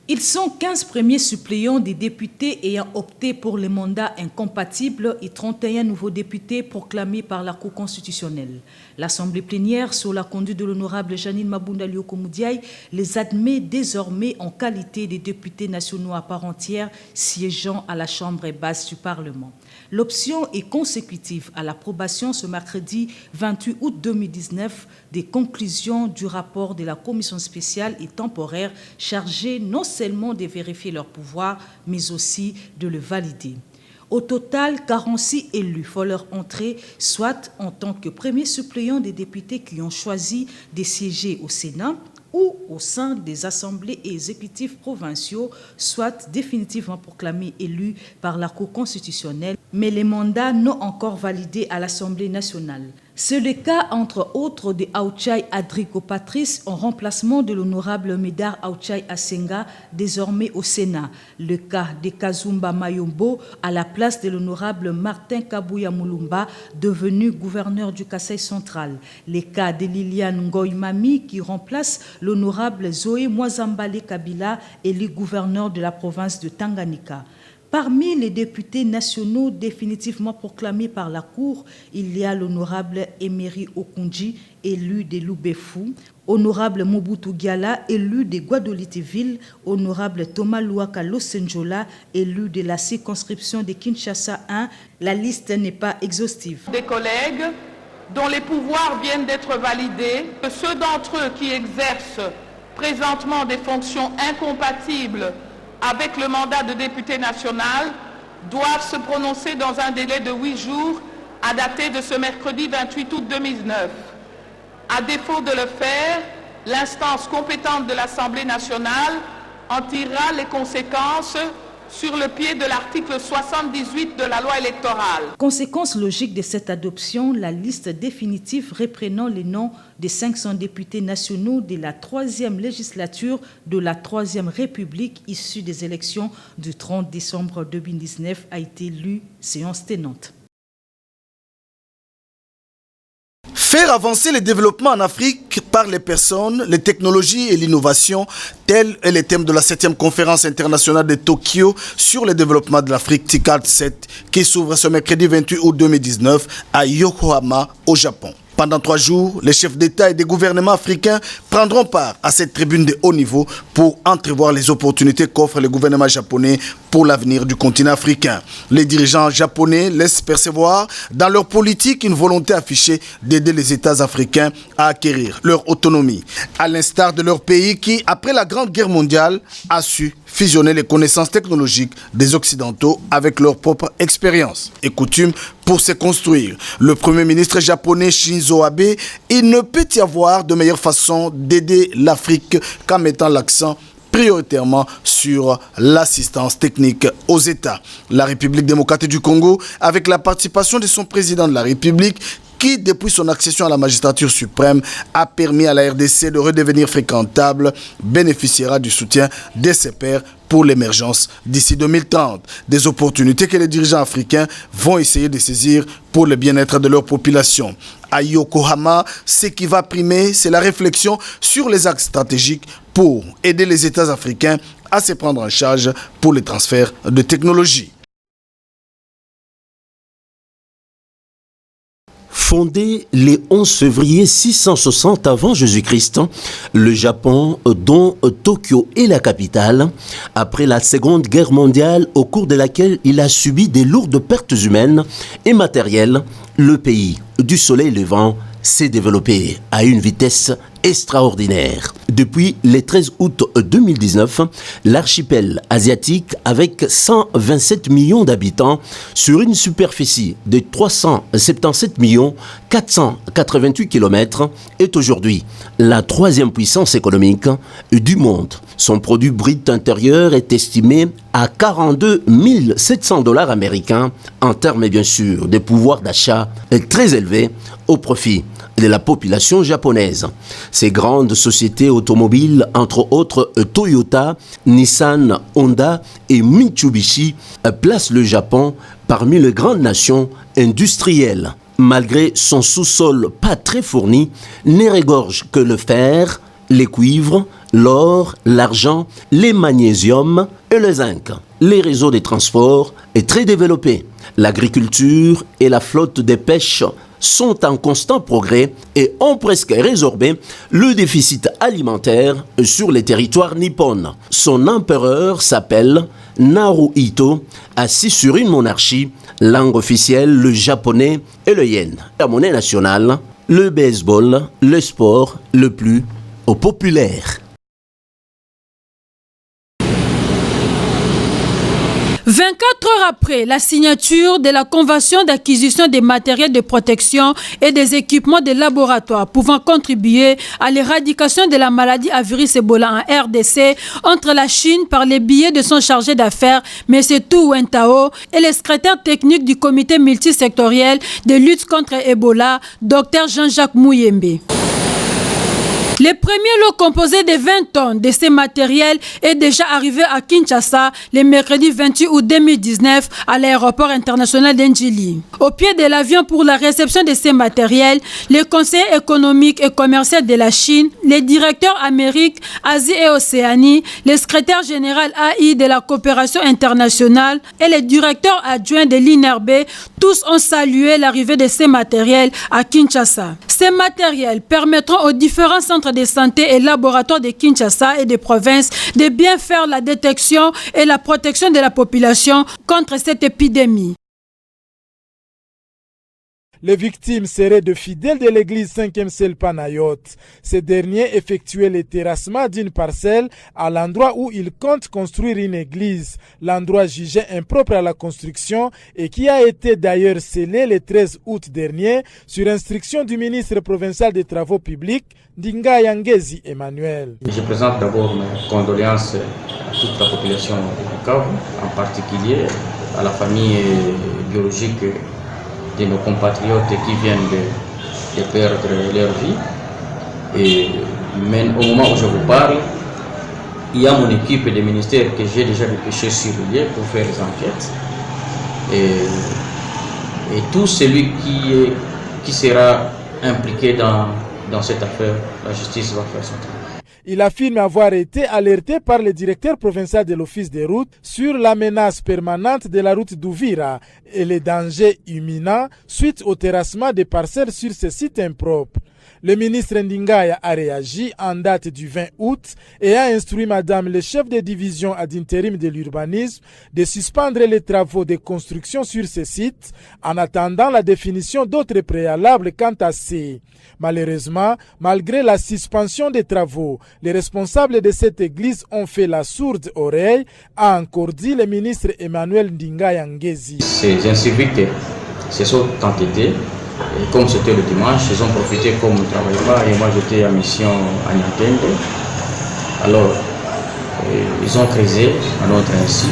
Ils sont 15 premiers suppléants des députés ayant opté pour les mandats incompatibles et 31 nouveaux députés proclamés par la Cour constitutionnelle. L'Assemblée plénière, sous la conduite de l'honorable Janine Mabunda Lyoko Moudiaye, les admet désormais en qualité de députés nationaux à part entière siégeant à la Chambre basse du Parlement. L'option est consécutive à l'approbation ce mercredi 28 août 2019 des conclusions du rapport de la commission spéciale et temporaire chargée non seulement de vérifier leur pouvoir, mais aussi de le valider. Au total, 46 élus font leur entrée, soit en tant que premiers suppléants des députés qui ont choisi de siéger au Sénat, ou au sein des assemblées et exécutifs provinciaux, soit définitivement proclamés élus par la Cour constitutionnelle, mais les mandats non encore validés à l'Assemblée nationale. C'est le cas, entre autres, de Aouchai Adrigo Patrice en remplacement de l'honorable Médard Aouchai Asenga, désormais au Sénat. Le cas de Kazumba Mayombo à la place de l'honorable Martin Kabouya Moulumba, devenu gouverneur du Kasaï central. Le cas de Liliane Ngoy Mami qui remplace l'honorable Zoé Mwazambale Kabila, élu gouverneur de la province de Tanganyika. Parmi les députés nationaux définitivement proclamés par la Cour, il y a l'honorable Emery Okunji, élu de Loubefou, honorable Mobutu Giala, élu de Guadoliteville, honorable Thomas Louaka Losenjola, élu de la circonscription de Kinshasa 1. La liste n'est pas exhaustive. Des collègues dont les pouvoirs viennent d'être validés, que ceux d'entre eux qui exercent présentement des fonctions incompatibles avec le mandat de député national doivent se prononcer dans un délai de 8 jours à dater de ce mercredi 28 août 2009. À défaut de le faire, l'instance compétente de l'Assemblée nationale en tirera les conséquences sur le pied de l'article 78 de la loi électorale. Conséquence logique de cette adoption, la liste définitive reprenant les noms des 500 députés nationaux de la 3e législature de la 3e République issue des élections du 30 décembre 2019 a été lue, séance tenante. Faire avancer le développement en Afrique par les personnes, les technologies et l'innovation, tel est le thème de la 7e conférence internationale de Tokyo sur le développement de l'Afrique TICAD 7 qui s'ouvre ce mercredi 28 août 2019 à Yokohama au Japon. Pendant 3 jours, les chefs d'État et des gouvernements africains prendront part à cette tribune de haut niveau pour entrevoir les opportunités qu'offre le gouvernement japonais pour l'avenir du continent africain. Les dirigeants japonais laissent percevoir dans leur politique une volonté affichée d'aider les États africains à acquérir leur autonomie, à l'instar de leur pays qui, après la Grande Guerre mondiale, a su fusionner les connaissances technologiques des Occidentaux avec leur propre expérience et coutume pour se construire. Le Premier ministre japonais Shinzo Abe, il ne peut y avoir de meilleure façon d'aider l'Afrique qu'en mettant l'accent prioritairement sur l'assistance technique aux États. La République démocratique du Congo, avec la participation de son président de la République, qui, depuis son accession à la magistrature suprême, a permis à la RDC de redevenir fréquentable, bénéficiera du soutien de ses pairs pour l'émergence d'ici 2030. Des opportunités que les dirigeants africains vont essayer de saisir pour le bien-être de leur population. À Yokohama, ce qui va primer, c'est la réflexion sur les axes stratégiques pour aider les États africains à se prendre en charge pour les transferts de technologies. Fondé le 11 février 660 avant Jésus-Christ, le Japon, dont Tokyo est la capitale, après la Seconde Guerre mondiale au cours de laquelle il a subi des lourdes pertes humaines et matérielles, le pays du soleil levant s'est développé à une vitesse extraordinaire. Depuis le 13 août 2019, l'archipel asiatique, avec 127 millions d'habitants sur une superficie de 377 488 km, est aujourd'hui la 3e puissance économique du monde. Son produit brut intérieur est estimé à 42 700 $ américains, en termes bien sûr de pouvoir d'achat très élevé au profit de la population japonaise. Ces grandes sociétés automobiles, entre autres Toyota, Nissan, Honda et Mitsubishi, placent le Japon parmi les grandes nations industrielles. Malgré son sous-sol pas très fourni, ne regorge que le fer, les cuivres, l'or, l'argent, les magnésiums et le zinc. Les réseaux de transport est très développé. L'agriculture et la flotte de pêche sont en constant progrès et ont presque résorbé le déficit alimentaire sur les territoires nippons. Son empereur s'appelle Naruhito, assis sur une monarchie, langue officielle le japonais et le yen. La monnaie nationale, le baseball, le sport le plus populaire. 24 heures après la signature de la convention d'acquisition des matériels de protection et des équipements de laboratoire pouvant contribuer à l'éradication de la maladie à virus Ebola en RDC entre la Chine par les billets de son chargé d'affaires M. Tu Wentao et le secrétaire technique du comité multisectoriel de lutte contre Ebola, Dr Jean-Jacques Mouyembe. Le premier lot composé de 20 tonnes de ces matériels est déjà arrivé à Kinshasa le mercredi 28 août 2019 à l'aéroport international d'Ndjili. Au pied de l'avion pour la réception de ces matériels, le conseiller économique et commercial de la Chine, le directeur Amérique, Asie et Océanie, le secrétaire général AI de la coopération internationale et le directeur adjoint de l'INRB, tous ont salué l'arrivée de ces matériels à Kinshasa. Ces matériels permettront aux différents centres de santé et laboratoires de Kinshasa et des provinces de bien faire la détection et la protection de la population contre cette épidémie. Les victimes seraient de fidèles de l'église 5e ciel Panayot. Ces derniers effectuaient le terrassement d'une parcelle à l'endroit où ils comptent construire une église. L'endroit jugé impropre à la construction et qui a été d'ailleurs scellé le 13 août dernier sur instruction du ministre provincial des Travaux publics, Ndinga Yangezi Emmanuel. Je présente d'abord mes condoléances à toute la population de Bukavu, en particulier à la famille biologique de nos compatriotes qui viennent de perdre leur vie. Et même au moment où je vous parle, il y a mon équipe de ministère que j'ai déjà dépêché sur le lieu pour faire les enquêtes. Et tout celui qui sera impliqué dans cette affaire, la justice va faire son travail. Il affirme avoir été alerté par le directeur provincial de l'Office des routes sur la menace permanente de la route d'Ouvira et les dangers imminents suite au terrassement des parcelles sur ce site impropre. Le ministre Ndingaya a réagi en date du 20 août et a instruit Madame le chef de division ad intérim de l'urbanisme de suspendre les travaux de construction sur ce site en attendant la définition d'autres préalables quant à ces. Malheureusement, malgré la suspension des travaux, les responsables de cette église ont fait la sourde oreille, a encore dit le ministre Emmanuel Ndingaya Ngezi. Ces inciviques se sont entêtés. Et comme c'était le dimanche, ils ont profité comme on ne travaillait pas et moi j'étais en mission à Niantende. Alors, ils ont creusé à notre insu.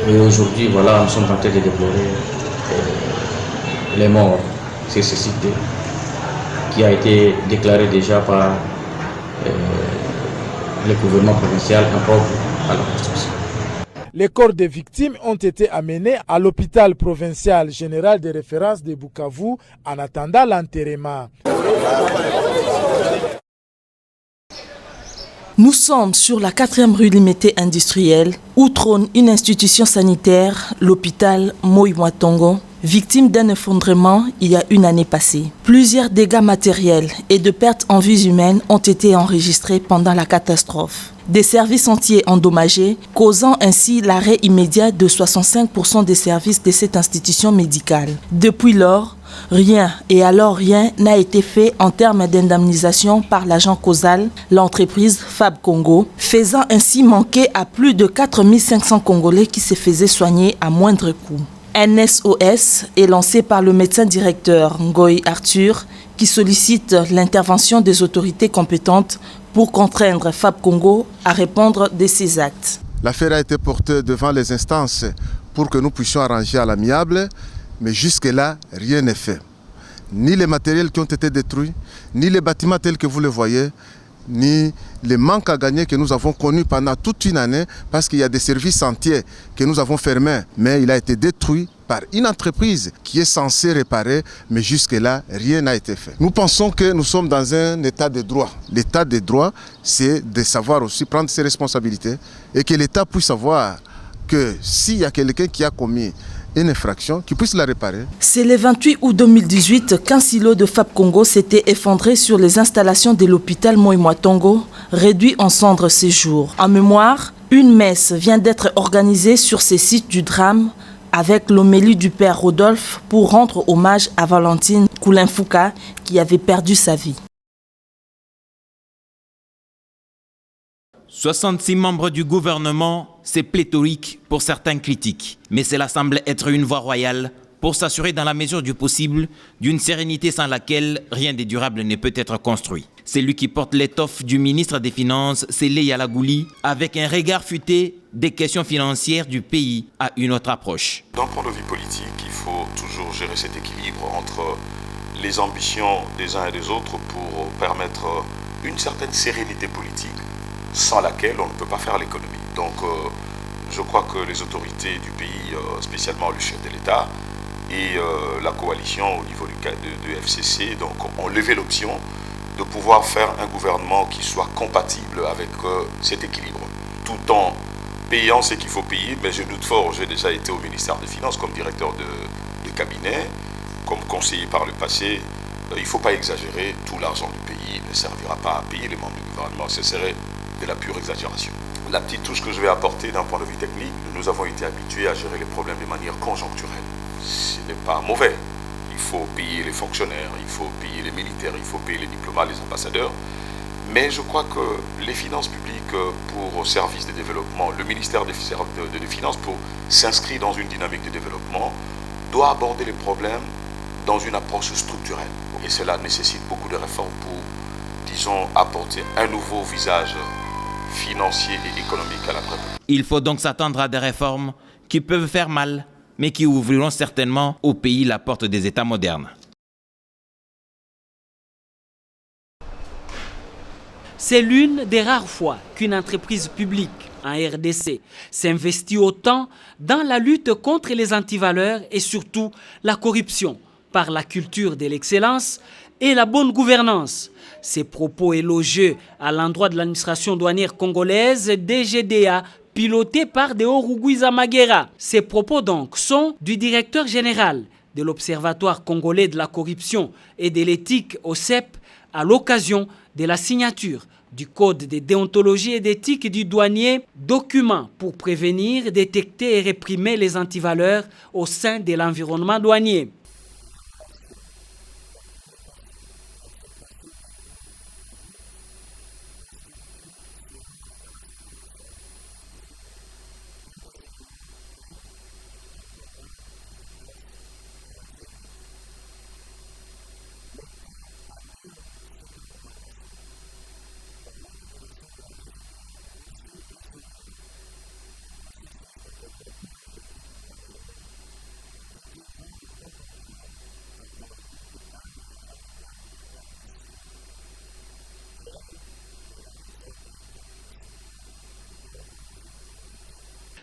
Et aujourd'hui, voilà, nous sommes en train de déplorer les morts sur ce site qui a été déclaré déjà par le gouvernement provincial impropre à la construction. Les corps des victimes ont été amenés à l'hôpital provincial général de référence de Bukavu en attendant l'enterrement. Nous sommes sur la 4e rue limitée industrielle où trône une institution sanitaire, l'hôpital Moïmoatongo, victime d'un effondrement il y a une année passée. Plusieurs dégâts matériels et de pertes en vies humaines ont été enregistrés pendant la catastrophe. Des services entiers endommagés, causant ainsi l'arrêt immédiat de 65% des services de cette institution médicale. Depuis lors, rien et alors rien n'a été fait en termes d'indemnisation par l'agent causal, l'entreprise Fab Congo, faisant ainsi manquer à plus de 4500 Congolais qui se faisaient soigner à moindre coût. Un SOS est lancé par le médecin directeur Ngoï Arthur qui sollicite l'intervention des autorités compétentes pour contraindre Fab Congo à répondre de ses actes. L'affaire a été portée devant les instances pour que nous puissions arranger à l'amiable, mais jusque-là, rien n'est fait. Ni les matériels qui ont été détruits, ni les bâtiments tels que vous le voyez, ni les manques à gagner que nous avons connus pendant toute une année, parce qu'il y a des services entiers que nous avons fermés, mais il a été détruit par une entreprise qui est censée réparer, mais jusque-là, rien n'a été fait. Nous pensons que nous sommes dans un état de droit. L'état de droit, c'est de savoir aussi prendre ses responsabilités et que l'État puisse savoir que s'il y a quelqu'un qui a commis une infraction, qu'il puisse la réparer. C'est le 28 août 2018 qu'un silo de Fab Congo s'était effondré sur les installations de l'hôpital Moi-Moi-Tongo, réduit en cendres ces jours. En mémoire, une messe vient d'être organisée sur ces sites du drame avec l'homélie du père Rodolphe pour rendre hommage à Valentine Koulin-Fouka qui avait perdu sa vie. 66 membres du gouvernement, c'est pléthorique pour certains critiques. Mais cela semble être une voie royale pour s'assurer dans la mesure du possible d'une sérénité sans laquelle rien de durable ne peut être construit. C'est lui qui porte l'étoffe du ministre des Finances, Sélé Yalagouli, avec un regard futé des questions financières du pays à une autre approche. D'un point de vue politique, il faut toujours gérer cet équilibre entre les ambitions des uns et des autres pour permettre une certaine sérénité politique sans laquelle on ne peut pas faire l'économie. Donc je crois que les autorités du pays, spécialement le chef de l'État et la coalition au niveau de FCC, donc, ont levé l'option de pouvoir faire un gouvernement qui soit compatible avec cet équilibre, tout en payant ce qu'il faut payer. Mais je doute fort, j'ai déjà été au ministère des Finances comme directeur de cabinet, comme conseiller par le passé. Il ne faut pas exagérer, tout l'argent du pays ne servira pas à payer les membres du gouvernement, ce serait de la pure exagération. La petite touche que je vais apporter d'un point de vue technique, nous avons été habitués à gérer les problèmes de manière conjoncturelle. Ce n'est pas mauvais. Il faut payer les fonctionnaires, il faut payer les militaires, il faut payer les diplomates, les ambassadeurs. Mais je crois que les finances publiques pour services de développement, le ministère des Finances pour s'inscrire dans une dynamique de développement, doit aborder les problèmes dans une approche structurelle. Et cela nécessite beaucoup de réformes pour, disons, apporter un nouveau visage financier et économique à la République. Il faut donc s'attendre à des réformes qui peuvent faire mal, mais qui ouvriront certainement au pays la porte des États modernes. C'est l'une des rares fois qu'une entreprise publique en RDC s'investit autant dans la lutte contre les antivaleurs et surtout la corruption par la culture de l'excellence et la bonne gouvernance. Ces propos élogieux à l'endroit de l'administration douanière congolaise DGDA pilotée par Deo Rugwiza Maghera. Ces propos donc sont du directeur général de l'Observatoire congolais de la corruption et de l'éthique OCEP à l'occasion de la signature du Code de déontologie et d'éthique du douanier, document pour prévenir, détecter et réprimer les antivaleurs au sein de l'environnement douanier.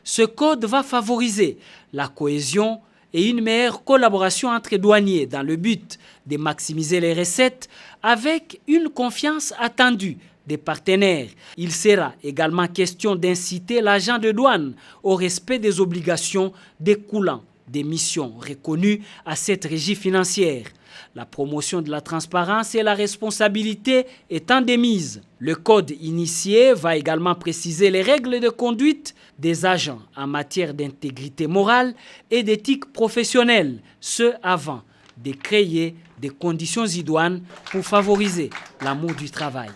Ce code va favoriser la cohésion et une meilleure collaboration entre douaniers dans le but de maximiser les recettes avec une confiance attendue des partenaires. Il sera également question d'inciter l'agent de douane au respect des obligations découlant des missions reconnues à cette régie financière. La promotion de la transparence et la responsabilité étant des mises. Le code initié va également préciser les règles de conduite des agents en matière d'intégrité morale et d'éthique professionnelle, ce avant de créer des conditions idoines pour favoriser l'amour du travail.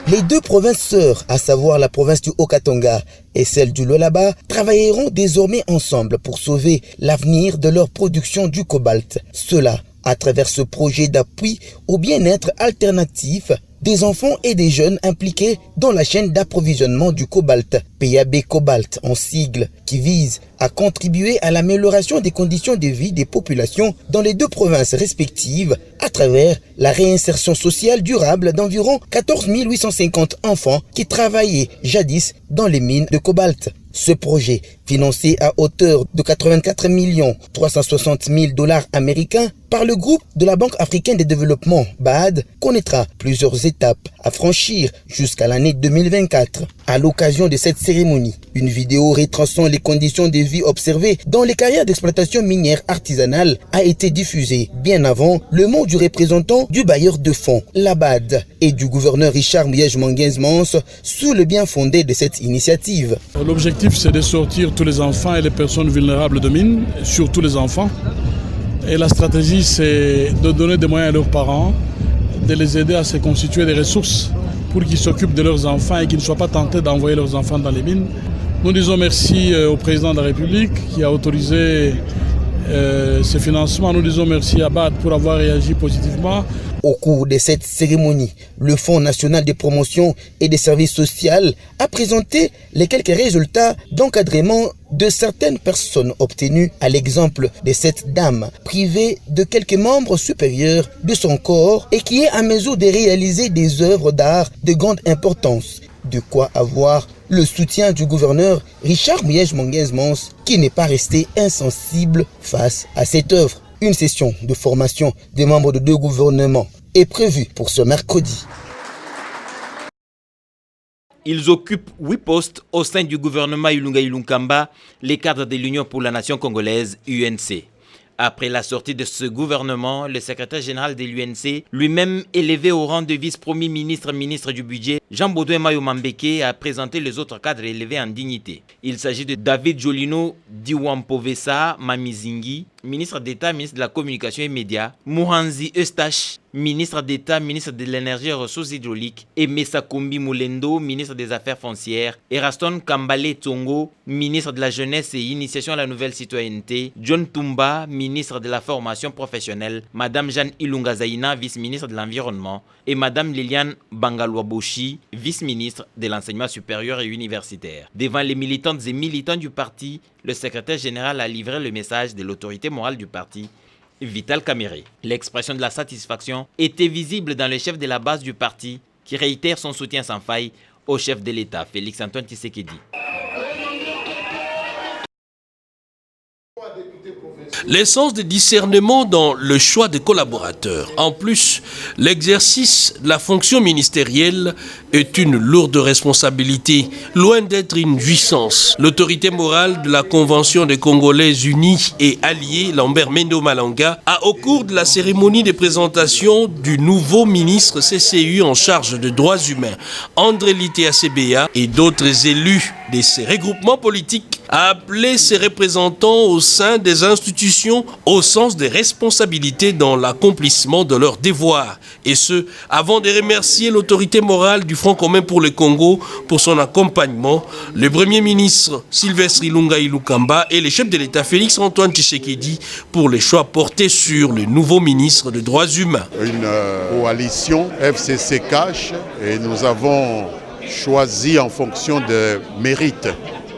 Les deux provinces sœurs, à savoir la province du Haut-Katanga et celle du Lualaba, travailleront désormais ensemble pour sauver l'avenir de leur production du cobalt. Cela à travers ce projet d'appui au bien-être alternatif des enfants et des jeunes impliqués dans la chaîne d'approvisionnement du cobalt, PAB Cobalt en sigle, qui vise à contribuer à l'amélioration des conditions de vie des populations dans les deux provinces respectives à travers la réinsertion sociale durable d'environ 14 850 enfants qui travaillaient jadis dans les mines de cobalt. Ce projet, financé à hauteur de 84 360 000 $ américains par le groupe de la Banque africaine de développement, BAD, connaîtra plusieurs étapes à franchir jusqu'à l'année 2024. À l'occasion de cette cérémonie, une vidéo retraçant les conditions de vie observées dans les carrières d'exploitation minière artisanale a été diffusée bien avant le mot du représentant du bailleur de fonds, la BAD, et du gouverneur Richard Muyej-Manguez-Mons sous le bien fondé de cette initiative. L'objectif, c'est de sortir tous les enfants et les personnes vulnérables de mines, surtout les enfants. Et la stratégie, c'est de donner des moyens à leurs parents, de les aider à se constituer des ressources pour qu'ils s'occupent de leurs enfants et qu'ils ne soient pas tentés d'envoyer leurs enfants dans les mines. Nous disons merci au président de la République qui a autorisé ce financement. Nous disons merci à BAD pour avoir réagi positivement. Au cours de cette cérémonie, le Fonds national de promotion et des services sociaux a présenté les quelques résultats d'encadrement de certaines personnes obtenues, à l'exemple de cette dame privée de quelques membres supérieurs de son corps et qui est à mesure de réaliser des œuvres d'art de grande importance. De quoi avoir le soutien du gouverneur Richard Muyej-Manguez-Mons qui n'est pas resté insensible face à cette œuvre. Une session de formation des membres de deux gouvernements est prévue pour ce mercredi. Ils occupent 8 postes au sein du gouvernement Ilunga Ilunkamba, les cadres de l'Union pour la Nation congolaise, UNC. Après la sortie de ce gouvernement, le secrétaire général de l'UNC, lui-même élevé au rang de vice-premier ministre, ministre du budget, Jean-Baudouin Mayo-Mambeke a présenté les autres cadres élevés en dignité. Il s'agit de David Jolino Diwampovesa Mamizingi, ministre d'État, ministre de la Communication et Médias, Mouhanzi Eustache, ministre d'État, ministre de l'Énergie et Ressources hydrauliques, et Messa Kombi Moulendo, ministre des Affaires foncières, et Raston Kambale Tongo, ministre de la Jeunesse et Initiation à la Nouvelle Citoyenneté, John Tumba, ministre de la Formation professionnelle, Madame Jeanne Ilunga Zaina, vice-ministre de l'Environnement, et Madame Liliane Bangalwaboshi, vice-ministre de l'Enseignement supérieur et universitaire. Devant les militantes et militants du parti, le secrétaire général a livré le message de l'autorité morale du parti, Vital Kamerhe. L'expression de la satisfaction était visible dans le chef de la base du parti qui réitère son soutien sans faille au chef de l'État, Félix-Antoine Tshisekedi. L'essence de discernement dans le choix des collaborateurs. En plus, l'exercice de la fonction ministérielle est une lourde responsabilité, loin d'être une jouissance. L'autorité morale de la Convention des Congolais unis et alliés, Lambert Mendo Malanga, a au cours de la cérémonie de présentation du nouveau ministre CCU en charge des droits humains, André Lité ACBA, et d'autres élus de ces regroupements politiques, a appelé ses représentants au sein des institutions au sens des responsabilités dans l'accomplissement de leurs devoirs. Et ce, avant de remercier l'autorité morale du Front commun pour le Congo pour son accompagnement, le Premier ministre Sylvestre Ilunga Ilukamba et le chef de l'État Félix-Antoine Tshisekedi pour les choix portés sur le nouveau ministre des Droits humains. Une coalition FCC cash et nous avons choisi en fonction de mérite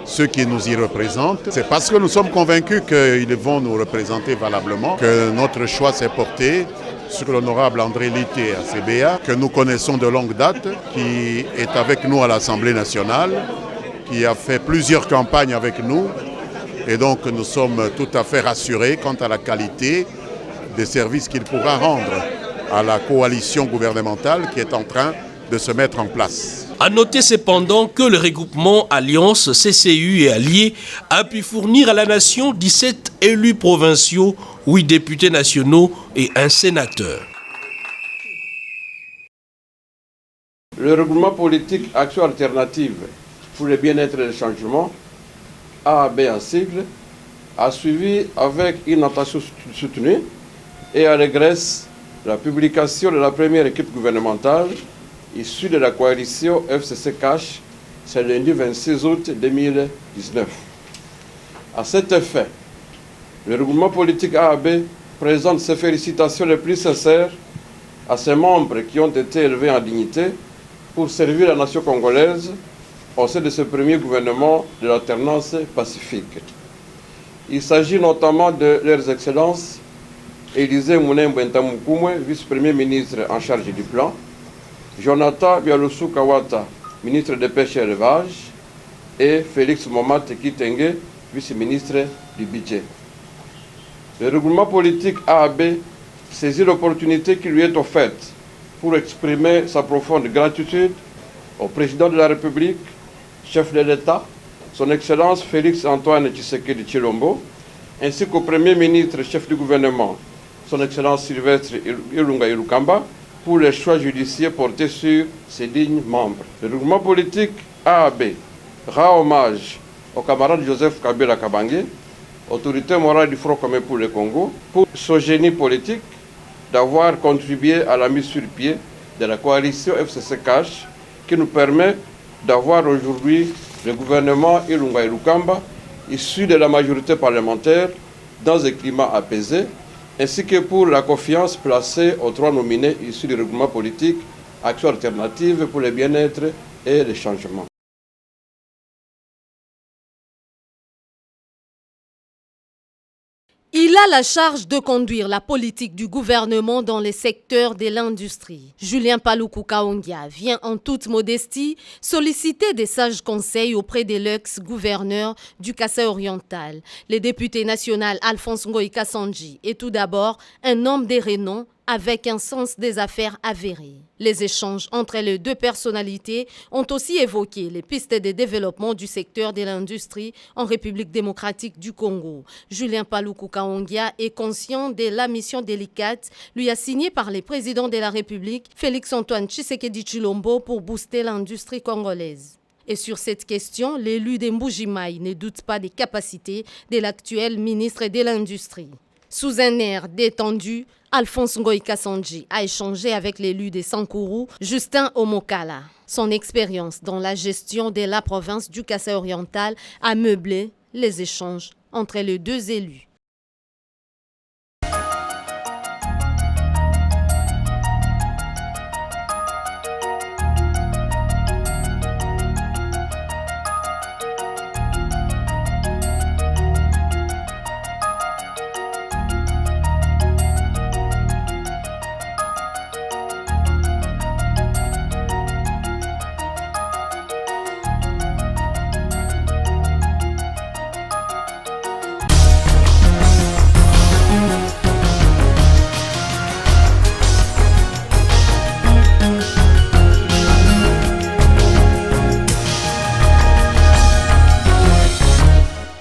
ceux qui nous y représentent. C'est parce que nous sommes convaincus qu'ils vont nous représenter valablement que notre choix s'est porté sur l'honorable André Lité ACBA, que nous connaissons de longue date, qui est avec nous à l'Assemblée nationale, qui a fait plusieurs campagnes avec nous. Et donc nous sommes tout à fait rassurés quant à la qualité des services qu'il pourra rendre à la coalition gouvernementale qui est en train de se mettre en place. A noter cependant que le regroupement Alliance CCU et Alliés a pu fournir à la nation 17 élus provinciaux, 8 députés nationaux et un sénateur. Le regroupement politique Action Alternative pour le bien-être et le changement, AAB en sigle, a suivi avec une attention soutenue et à regresse la publication de la première équipe gouvernementale issue de la coalition FCC Cash, c'est le lundi 26 août 2019. À cet effet, le regroupement politique AAB présente ses félicitations les plus sincères à ses membres qui ont été élevés en dignité pour servir la nation congolaise au sein de ce premier gouvernement de l'alternance pacifique. Il s'agit notamment de leurs excellences Élisée Mounembo Ntamukumwe, vice-premier ministre en charge du plan, Jonathan Bialoussou Kawata, ministre des Pêches et Élevage, et Félix Momat Kitenge, vice-ministre du budget. Le regroupement politique AAB saisit l'opportunité qui lui est offerte pour exprimer sa profonde gratitude au président de la République, chef de l'État, son Excellence Félix Antoine Tshisekedi Tshilombo, ainsi qu'au Premier ministre, chef du gouvernement, son Excellence Sylvestre Ilunga Ilukamba, pour les choix judiciaires portés sur ses dignes membres. Le regroupement politique AAB rend hommage au camarade Joseph Kabila Kabange, autorité morale du Front commun pour le Congo, pour son génie politique d'avoir contribué à la mise sur pied de la coalition FCC-CACH qui nous permet d'avoir aujourd'hui le gouvernement Ilunga Ilukamba issu de la majorité parlementaire dans un climat apaisé, ainsi que pour la confiance placée aux trois nominés issus du regroupement politique Action alternative pour le bien-être et le changement. Il a la charge de conduire la politique du gouvernement dans les secteurs de l'industrie. Julien Paluku Kaongia vient en toute modestie solliciter des sages conseils auprès de l'ex-gouverneur du Kasaï oriental. Le député national Alphonse Ngoï Kassanji est tout d'abord un homme de renom avec un sens des affaires avéré. Les échanges entre les deux personnalités ont aussi évoqué les pistes de développement du secteur de l'industrie en République démocratique du Congo. Julien Paluku Kaongia est conscient de la mission délicate lui assignée par le président de la République, Félix Antoine Tshisekedi Tshilombo, pour booster l'industrie congolaise. Et sur cette question, l'élu de Mbujimaï ne doute pas des capacités de l'actuel ministre de l'Industrie. Sous un air détendu, Alphonse Ngoï Kassanji a échangé avec l'élu de Sankourou, Justin Omokala. Son expérience dans la gestion de la province du Kasaï oriental a meublé les échanges entre les deux élus.